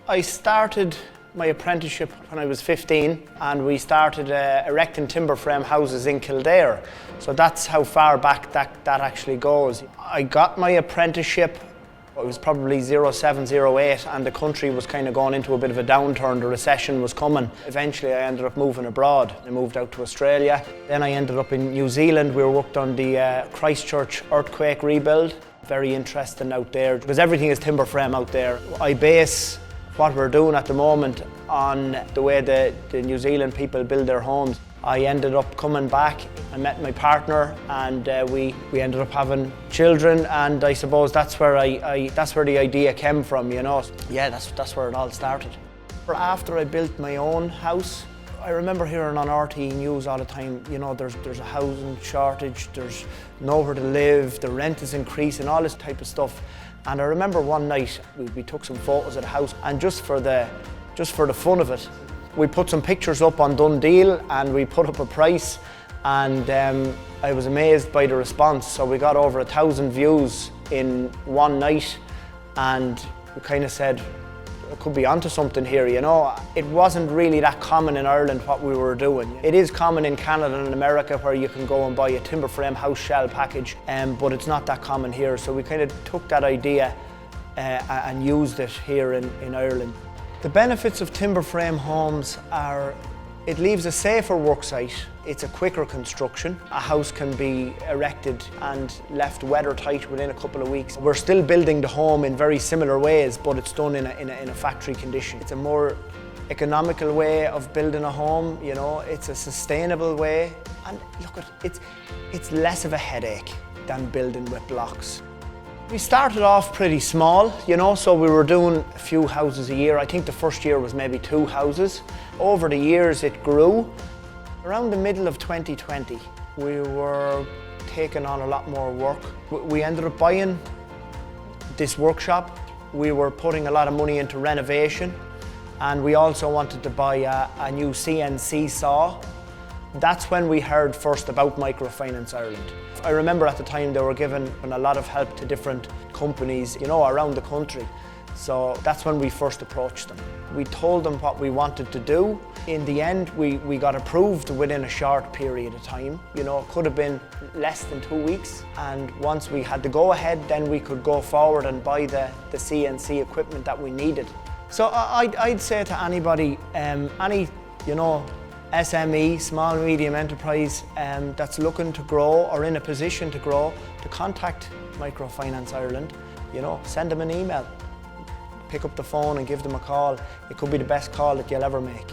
I started my apprenticeship when I was 15, and we started erecting timber frame houses in Kildare. So that's how far back that actually goes. I got my apprenticeship, it was probably 07, 08, and the country was kind of going into a bit of a downturn. The recession was coming. Eventually I ended up moving abroad. I moved out to Australia. Then I ended up in New Zealand. We worked on the Christchurch earthquake rebuild. Very interesting out there, because everything is timber frame out there. I base what we're doing at the moment on the way the New Zealand people build their homes. I ended up coming back, I met my partner, and we ended up having children, and I suppose that's where that's where the idea came from, you know. Yeah, that's where it all started. After I built my own house, I remember hearing on RTE News all the time, you know, there's a housing shortage, there's nowhere to live, the rent is increasing, all this type of stuff. And I remember one night we took some photos of the house, and just for the fun of it, we put some pictures up on Dundee and we put up a price, and I was amazed by the response. So we got over 1,000 views in one night, and we kind of said, I could be onto something here, you know. It wasn't really that common in Ireland what we were doing. It is common in Canada and America, where you can go and buy a timber frame house shell package, but it's not that common here. So we kind of took that idea and used it here in Ireland. The benefits of timber frame homes are, it leaves a safer work site, it's a quicker construction. A house can be erected and left weather tight within a couple of weeks. We're still building the home in very similar ways, but it's done in a factory condition. It's a more economical way of building a home, you know, it's a sustainable way, and look, it's less of a headache than building with blocks. We started off pretty small, you know, so we were doing a few houses a year. I think the first year was maybe 2 houses. Over the years it grew. Around the middle of 2020, we were taking on a lot more work. We ended up buying this workshop. We were putting a lot of money into renovation, and we also wanted to buy a new CNC saw. That's when we heard first about Microfinance Ireland. I remember at the time they were giving a lot of help to different companies, you know, around the country. So that's when we first approached them. We told them what we wanted to do. In the end, we got approved within a short period of time. You know, it could have been less than 2 weeks. And once we had the go-ahead, then we could go forward and buy the CNC equipment that we needed. So I'd say to anybody, any, you know, SME, small medium enterprise that's looking to grow or in a position to grow, to contact Microfinance Ireland. You know, send them an email, pick up the phone and give them a call. It could be the best call that you'll ever make.